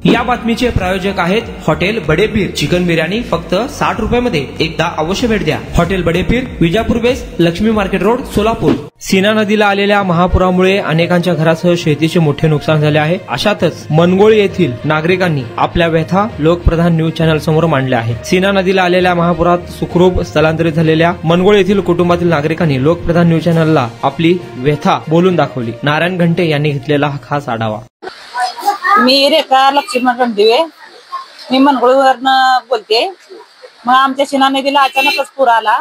या बातमीचे प्रायोजक आहेत हॉटेल बडेपीर. चिकन बिर्याणी फक्त 60 रुपयामध्ये. एकदा अवश्य भेट द्या. Hotel Badepeer, Vijapur base, Laxmi market road, Solapur. Sina नदीला आलेल्या महापुरामुळे अनेकांच्या घरासह शेतीचे मोठे नुकसान झाले आहे. अशातच मनगोळी येथील नागरिकांनी आपल्या व्यथा लोकप्रधान न्यूज चॅनल समोर मांडल्या आहेत. सीना नदीला आलेल्या महापुरात सुखरूप स्थलांतरित झालेल्या मनगोळी येथील कुटुंबातील नागरिकांनी लोकप्रधान न्यूज चॅनलला आपली व्यथा बोलून दाखवली. नारायण घंटे यांनी घेतलेला हा खास आढावा. मी रेखा लक्ष्मण रणदिवे, मी मनगोळीवरनं बोलते. मग आमच्या सीना नदीला अचानकच पूर आला.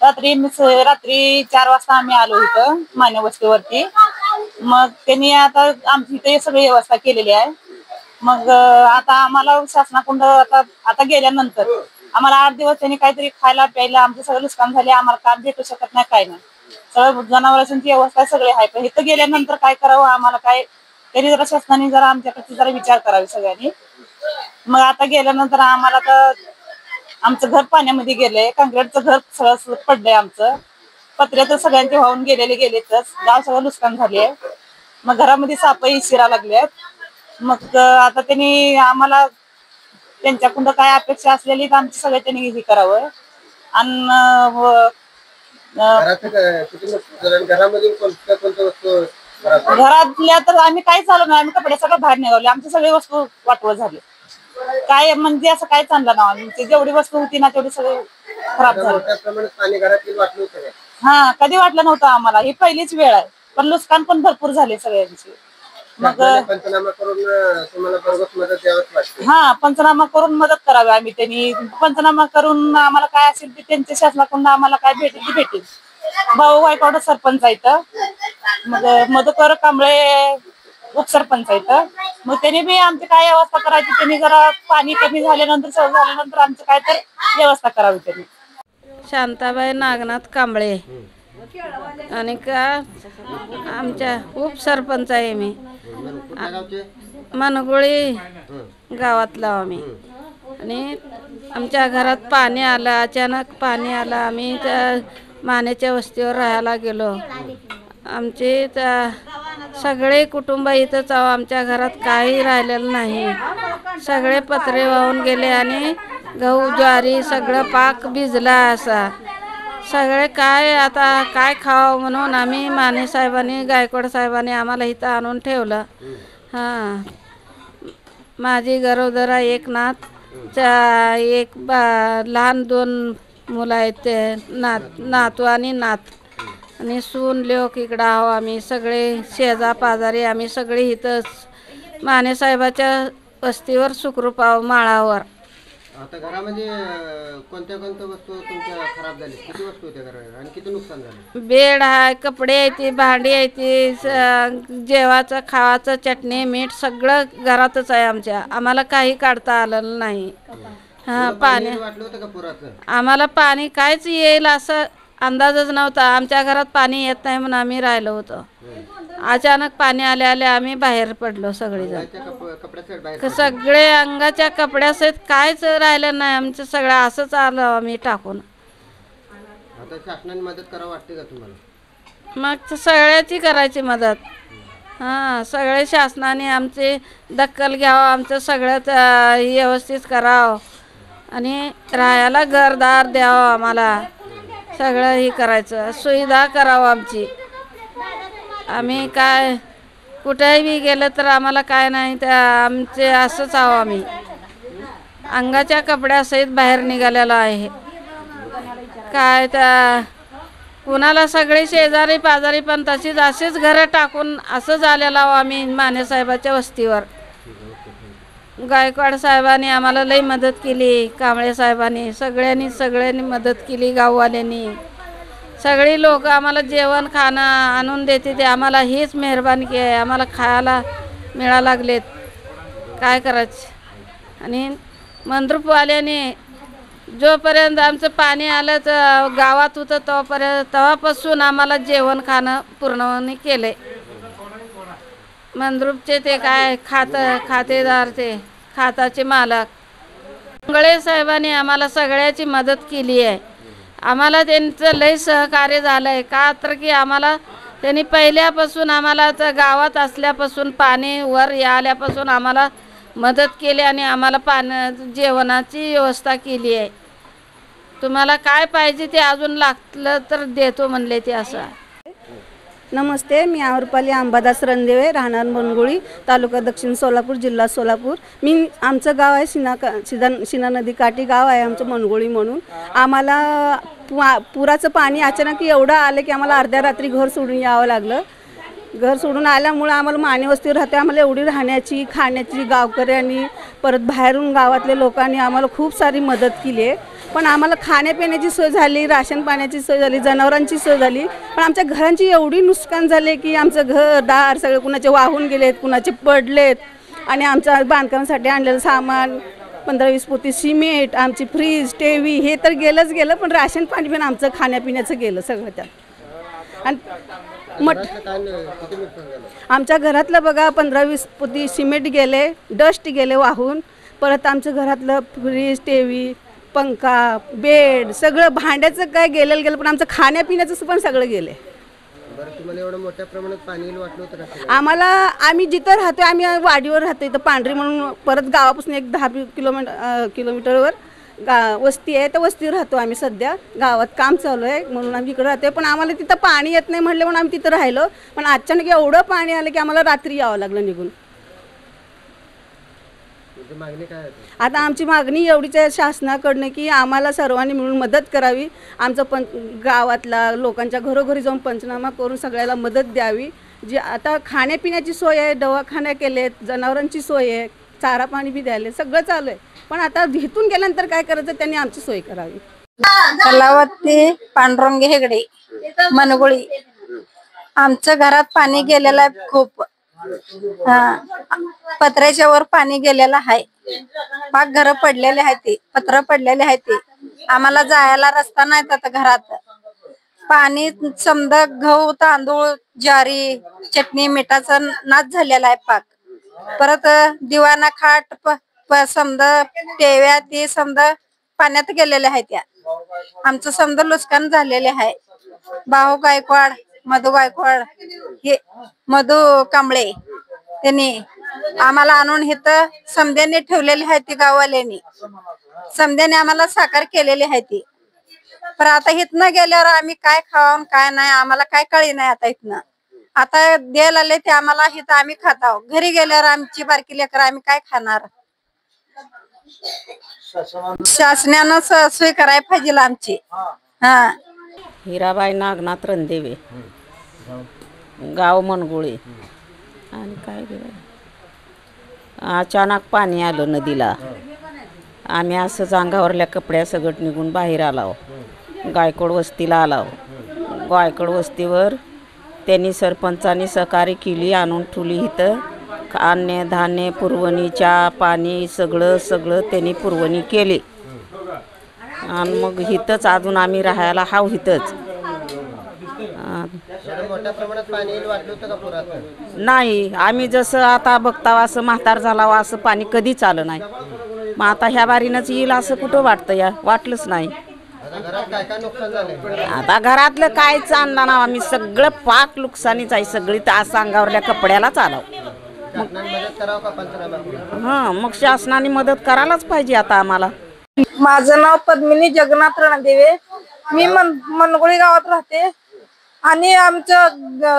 रात्री 4 वाजता आम्ही आलो इथं मानव वस्तीवरती. मग त्यांनी आता आमची इथे सगळी व्यवस्था केलेली आहे. मग आता आम्हाला शासनाकडून आता गेल्यानंतर आम्हाला 8 दिवस त्यांनी काहीतरी खायला प्यायला आमचं सगळं नुकसान झाले. आम्हाला काम भेटू शकत नाही, काय नाही. सगळं जनावरांची व्यवस्था सगळी आहे. पण इथं गेल्यानंतर काय करावं आम्हाला काय तरी जरा शासनाने जरा आमच्याकडे जरा विचार करावे सगळ्यांनी. मग आता गेल्यानंतर आम्हाला तर आमचं घर पाण्यामध्ये गेलंय. काँक्रीटचं घर सगळं पडलंय. आमचं पत्रे तर सगळ्यांचे वाहून गेलेतच. गाव सगळं नुकसान झाले. मग घरामध्ये सापही शिरा लागल्यात. मग आता त्यांनी आम्हाला त्यांच्याकडून काय अपेक्षा असलेली आमची सगळं त्यांनी हे करावं. आणि घरामध्ये कोणत्या वस्तू घरातल्या तर आम्ही काय चालू नाही. आम्ही कपडे सगळं बाहेर निघाले. आमची सगळी वस्तू वाटवत झाली. काय म्हणजे असं काय चाललं ना. आमची जेवढी वस्तू होती ना तेवढी सगळी खराब झाली. हा, कधी वाटलं नव्हतं आम्हाला. ही पहिलीच वेळ आहे. पण नुकसान पण भरपूर झाले सगळ्यांची. मग पंचनामा करून तुम्हाला भरघोस मदत द्यावीच लागते. हा, पंचनामा करून मदत करावी आम्ही. त्यांनी पंचनामा करून आम्हाला काय असेल ते त्यांच्या शासनाकडून आम्हाला काय भेटेल ते भेटेल. भाऊ वायकवाड सरपंच आहेत. मग मधुकर कांबळे उपसरपंच आहेत. मग त्यांनी बी आमची काय व्यवस्था करायची. त्यांनी जरा पाणी कमी झाल्यानंतर सवय झाल्यानंतर आमचं काय तर व्यवस्था करावी त्यांनी. शांताबाई नागनाथ कांबळे आणि का आमच्या उपसरपंच आहे मी. मनगोळी गावातला आम्ही. आणि आमच्या घरात पाणी आलं, अचानक पाणी आलं. आम्ही त्या मानेच्या वस्तीवर राहायला गेलो. आमचे सगळे कुटुंब इथंच आहो. आमच्या घरात काही राहिलेलं नाही. सगळे पत्रे वाहून गेले आणि गहू ज्वारी सगळं पाक भिजला. असा सगळे काय आता काय खावं म्हणून आम्ही माने साहेबांनी गायकवाड साहेबांनी आम्हाला इथं आणून ठेवलं. हां, माझी गरोदरा एक नात, एक लहान 2 मुलं आहेत. ते नातू आणि नात आणि सून लोक इकडं आहो. आम्ही सगळे शेजा पाजारी आम्ही सगळे इथंच माने साहेबाच्या वस्तीवर सुखरूप आहो, माळावर. आता घरामध्ये कोणत्या वस्तू तुमच्या खराब झाली? किती वस्तू होत्या घरात आणि किती नुकसान झालं? बेड आहे, कपडे आहेत, भांडी आहेत, जेवाचं खावाचं चटणी मीठ सगळं घरातच आहे आमच्या. आम्हाला काही काढता आलेलं नाही. हा, पाणी वाटलं होतं का पुराचं? आम्हाला पाणी कायच येईल असं अंदाजच नव्हता. आमच्या घरात पाणी येत नाही म्हणून आम्ही राहिलो होतो. अचानक पाणी आले आम्ही बाहेर पडलो सगळेजण. सगळे अंगाच्या कपड्यासहित कायच राहिलं नाही आमचं. सगळं असंच आलं आम्ही टाकून. आता शासनाने मदत करावं वाटते का तुम्हाला? मग सगळ्याची करायची मदत. हां, सगळे शासनाने आमची दखल घ्यावं. आमचं सगळं व्यवस्थित करावं आणि राहायला घरदार द्यावं आम्हाला. सगळं हे करायचं, सुविधा करावं आमची. आम्ही काय कुठेही गेलं तर आम्हाला काय नाही त्या आमचे असंच आहो. आम्ही अंगाच्या कपड्यासहित बाहेर निघालेलो आहे. काय त्या कुणाला सगळे शेजारी पाजारी पण असेच घरं टाकून असं झालेलं आहो आम्ही मानेसाहेबाच्या वस्तीवर. गायकवाड साहेबांनी आम्हाला लई मदत केली. कांबळे साहेबांनी सगळ्यांनी मदत केली. गाववाल्यांनी सगळी लोक आम्हाला जेवण खाणं आणून देते. ते आम्हाला हीच मेहरबानी की आहे. आम्हाला खायला मिळा लागलेत, काय करायचं. आणि मंद्रुपवाल्याने जोपर्यंत आमचं पाणी आलं तर गावात होतं तेव्हापासून आम्हाला जेवण खाणं पूर्णपणे केले. मंद्रुपचे ते काय खातेदार ते खाताचे मालक कांबळे साहेबांनी आम्हाला सगळ्याची मदत केली आहे. आम्हाला त्यांचं लय सहकार्य झालं आहे. का तर की आम्हाला त्यांनी पहिल्यापासून आम्हाला तर गावात असल्यापासून पाणी वर आल्यापासून आम्हाला मदत केली आणि आम्हाला जेवणाची व्यवस्था केली आहे. तुम्हाला काय पाहिजे ते अजून लागलं तर देतो म्हणले ते असं. नमस्ते, मी आम्रपाली अंबादास रणदेवे, राहणार मनगोळी, तालुका दक्षिण सोलापूर, जिल्हा सोलापूर. आमचं गाव आहे सीना नदी काठी गाव आहे आमचं मनगोळी म्हणून. आम्हाला पुराचं पाणी अचानक एवढं आलं की आम्हाला अर्ध्या रात्री घर सोडून यावं लागलं. घर सोडून आल्यामुळं आम्हाला माने वस्तीवर राहते. आम्हाला एवढी राहण्याची खाण्याची गावकऱ्यांनी परत बाहेरून गावातल्या लोकांनी आम्हाला खूप सारी मदत केली आहे. पण आम्हाला खाण्यापिण्याची सोय झाली, राशन पाण्याची सोय झाली, जनावरांची सोय झाली. पण आमच्या घरांची एवढी नुकसान झाले की आमचं घरदार सगळे कुणाचे वाहून गेलेत, कुणाचे पडलेत. आणि आमच्या बांधकामासाठी आणलेलं सामान 15-20 पोती सिमेंट, आमची फ्रीज, टीव्ही हे तर गेलं. पण राशन पाणी पण आमचं खाण्यापिण्याचं गेलं सगळं त्यात. आणि आमच्या घरातलं बघा 15-20 पोती सिमेंट गेले, डस्ट गेले वाहून. परत आमच्या घरातलं फ्रीज, टीव्ही, पंखा, बेड सगळं भांड्याचं काय गेलं. पण आमचं खाण्यापिण्याचं पण सगळं गेले. तुम्हाला एवढं मोठ्या प्रमाणात पाणी वाटलं होतं? आम्ही जिथं राहतो आम्ही वाडीवर राहतो, इथं पांढरी म्हणून परत गावापासून एक 10 किलोमीटरवर वस्ती आहे. त्या वस्तीवर राहतो आम्ही. सध्या गावात काम चालू आहे म्हणून आम्ही इकडे राहतोय. पण आम्हाला तिथं पाणी येत नाही म्हटलं म्हणून आम्ही तिथं राहिलो. पण अचानक एवढं पाणी आलं की आम्हाला रात्री यावं लागलं निघून. आता आमची मागणी एवढीच आहे शासनाकडनं की आम्हाला सर्वांनी मिळून मदत करावी. आमचं गावातला लोकांच्या घरोघरी जाऊन पंचनामा करून सगळ्याला मदत द्यावी. जी आता खाण्यापिण्याची सोय आहे, दवाखाने केलेत, जनावरांची सोय आहे, चारा पाणी बी द्यायला सगळं चालू आहे. पण आता इथून गेल्यानंतर काय करायचं त्यांनी आमची सोय करावी. कलावती पांडुरंग हेगडे, मनगोळी. आमचं घरात पाणी गेलेलं आहे खूप. पत्र्याच्या वर पाणी गेलेलं आहे. पाक घर पडलेले आहेत, ते पत्र पडलेले आहेत. ते आम्हाला जायला रस्ता नाही. आता घरात पाणी समजा गहू, तांदूळ, ज्वारी, चटणी, मिठाचा नाच झालेला आहे पाक. परत दिवाना खाट समजा टेव्या ते समजा पाण्यात गेलेल्या आहेत. त्या आमचं समजा नुकसान झालेले आहे. बाहू गायकवाड, मधू गायकवाड, हे मधू कांबळे त्यांनी आम्हाला आणून इथं समध्याने ठेवलेले आहेत. ती गाववाल्यांनी समध्याने आम्हाला साकार केलेली आहे ती. पण आता इथनं गेल्यावर आम्ही काय खावं काय नाही आम्हाला काय कळी नाही. आता इथनं आता द्यायला आले ते आम्हाला इथं आम्ही खात आहोत. घरी गेल्यावर आमची बारकी लेकर आम्ही काय खाणार. शासनानं सोय करायला पाहिजे आमची. हिराबाई नागनाथ रणदेवे, गाव मनगोळी. आणि काय अचानक पाणी आलं नदीला. आम्ही असंच अंगावरल्या कपड्या सगळं निघून बाहेर आलो. गायकवाड वस्तीला आलो. गायकवाड वस्तीवर त्यांनी सरपंचांनी सहकार्य केली, आणून ठेवली. इथं अन्य धान्य पुरवणी, चहा पाणी सगळं त्यांनी पुरवणी केली. आणि मग इथंच अजून आम्ही राहायला हाव इथंच. मोठ्या प्रमाणात पाणी वाटलं होतं का पुरात? नाही, आम्ही जसं आता बघताव असं म्हातार झालावं असं पाणी कधीच आलं नाही. मग आता ह्या बारीनंच येईल असं कुठं वाटतं या, वाटलंच नाही. आता घरातलं कायच आणलं ना आम्ही, सगळं पाक नुकसानीच आहे. सगळी तास अंगावरल्या कपड्यालाच आलो. मग शासनाने मदत करायलाच पाहिजे आता आम्हाला. माझं नाव पद्मिनी जगन्नाथ रणदेवे. मी मनगोळी गावात राहते. आणि आमच्या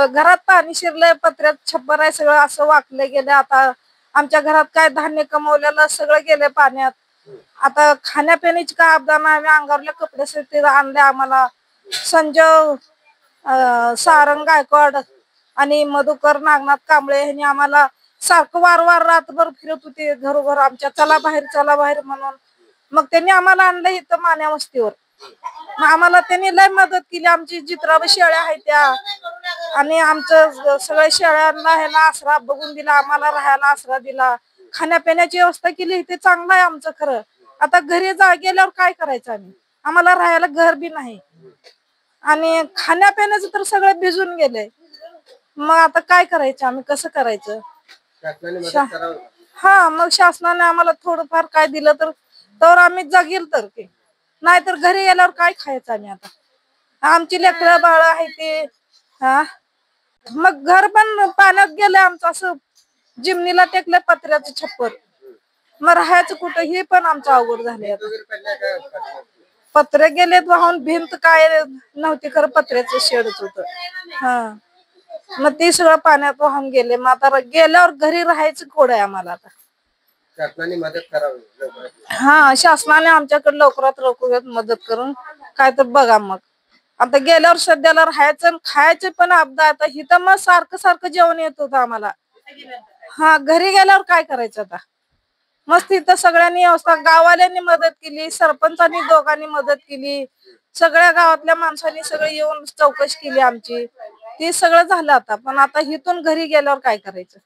घरात पाणी शिरलंय, पत्र्यात छप्पर आहे, सगळं असं वाकलं गेलं. आता आमच्या घरात काय धान्य कमवलेलं सगळं गेलंय पाण्यात. आता खाण्यापिण्याची काय आपदा नाही. आम्ही अंगावरले कपडे आणले. आम्हाला संजय सारंग गायकवाड आणि मधुकर नागनाथ कांबळे यांनी आम्हाला सारखं वारंवार रातभर फिरत होते घरोघर आमच्या, चला बाहेर म्हणून. मग त्यांनी आम्हाला आणलं इथं मान्या वस्तीवर. आम्हाला त्यांनी लय मदत केली. आमची जित्रावर शेळ्या आहेत त्या, आणि आमचं सगळ्या शेळ्यांना ह्याला आसरा बघून दिला. आम्हाला राहायला आसरा दिला, खाण्यापिण्याची व्यवस्था केली. ते चांगलं आहे आमचं. खरं आता घरी गेल्यावर काय करायचं आम्ही, आम्हाला राहायला घर बी नाही आणि खाण्यापिण्याचं तर सगळं भिजून गेलंय. मग आता काय करायचं आम्ही, कसं करायचं. मग शासनाने आम्हाला थोडंफार काय दिलं तर आम्ही जगेल. तर ते नाही तर घरी गेल्यावर काय खायचं आम्ही. आता आमची लेकरं बाळ आहे ते. मग घर पण पाण्यात गेलं आमचं. असं जिमनीला टेकलं पत्र्याचं छप्पर. मग राहायचं कुठं हे पण आमचं अवघड झाले. पत्रे गेलेत वाहून, भिंत काय नव्हती खरं पत्र्याचं शेडच होत. हा मग ते सगळं पाण्यात वाहून गेले. मग आता गेल्यावर घरी राहायचं कोड आहे आम्हाला आता. शासनाने मदत करावी. हा शासनाने आमच्याकडे लवकरात लवकर मदत करून काय तर बघा. मग आता गेल्यावर सध्याला राहायचं खायचं पण अपदा. आता इथं मग सारखं सारखं जेवण येत होतं आम्हाला. हा घरी गेल्यावर काय करायचं आता. मस्त इथं सगळ्यांनी व्यवस्था, गाववाल्यांनी मदत केली, सरपंचांनी दोघांनी मदत केली, सगळ्या गावातल्या माणसांनी सगळं येऊन चौकशी केली आमची. ते सगळं झालं आता. पण आता इथून घरी गेल्यावर काय करायचं.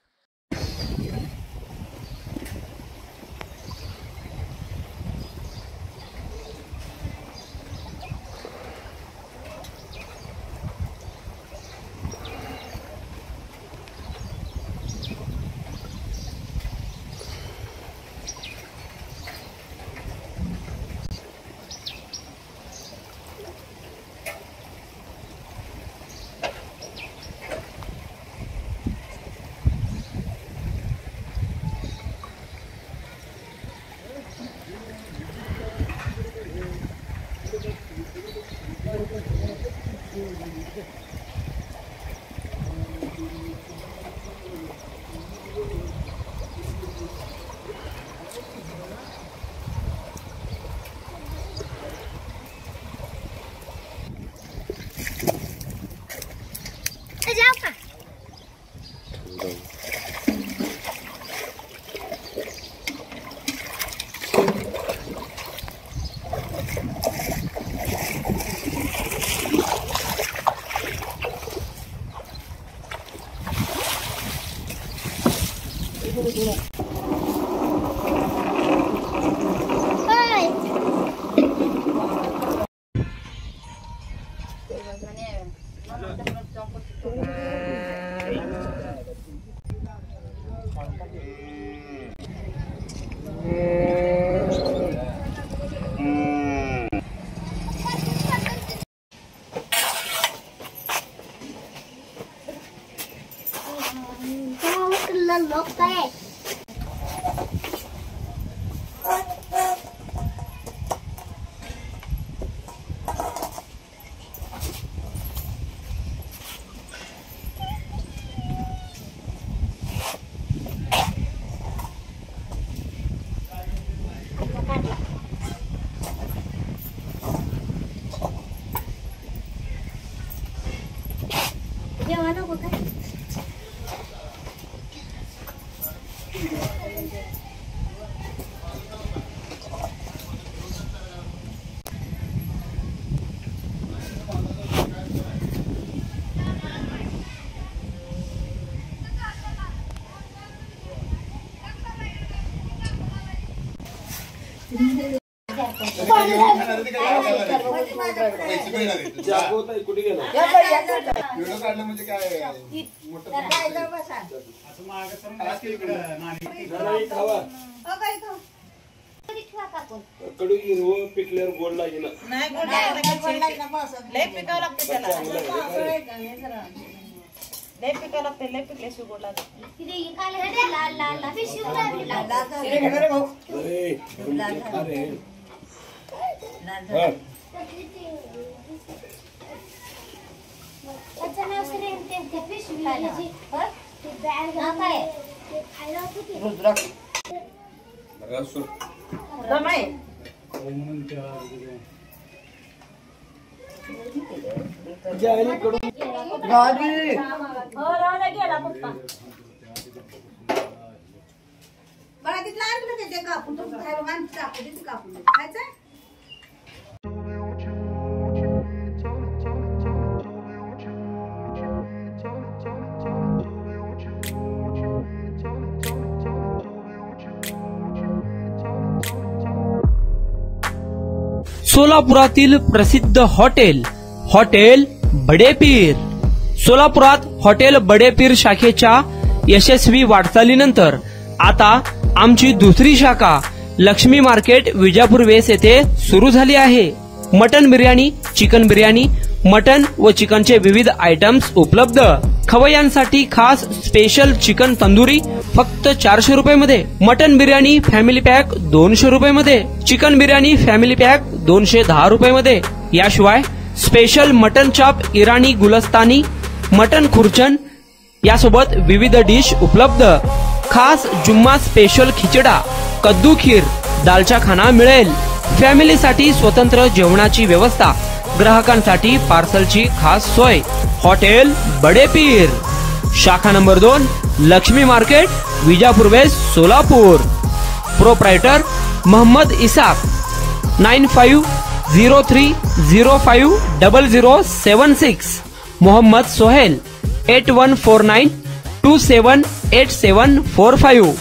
कडू हिरवं पिकल्यावर गोड लागेल ना. लय पिकावं लागते त्याला. लय पिकावं लागते. लय पिकल्याशिवाय गोड लागते. सोलापुरातील प्रसिद्ध हॉटेल बडेपीर. सोलापुरात हॉटेल बडेपीर शाखेच्या यशस्वी वाटचालीनंतर आता आमची दुसरी शाखा लक्ष्मी मार्केट विजापूर वेस येथे सुरू झाली आहे. Mutton biryani, chicken biryani, mutton व चिकनचे विविध आयटम्स उपलब्ध. खवय्यांसाठी खास स्पेशल चिकन तंदुरी फक्त 400 रुपयामध्ये. मटन बिर्याणी फॅमिली पॅक 200 रुपयामध्ये. चिकन बिर्याणी फॅमिली पॅक 210 रुपयामध्ये. याशिवाय स्पेशल मटन चाप, इराणी गुलस्तानी, मटन खुर्चन यासोबत विविध डिश उपलब्ध. खास जुम्मा स्पेशल खिचडा, कद्दू खीर, दालचा खाना मिळेल. फॅमिलीसाठी स्वतंत्र जेवणाची व्यवस्था, ग्राहकांसाठी पार्सलची खास सोय. हॉटेल बडे पीर, शाखा number 2, Lakshmi market, Vijapur west, Solapur. Proprietor Mohammed Ishaq. 9503050076. Mohammed Sohel. 8149278745.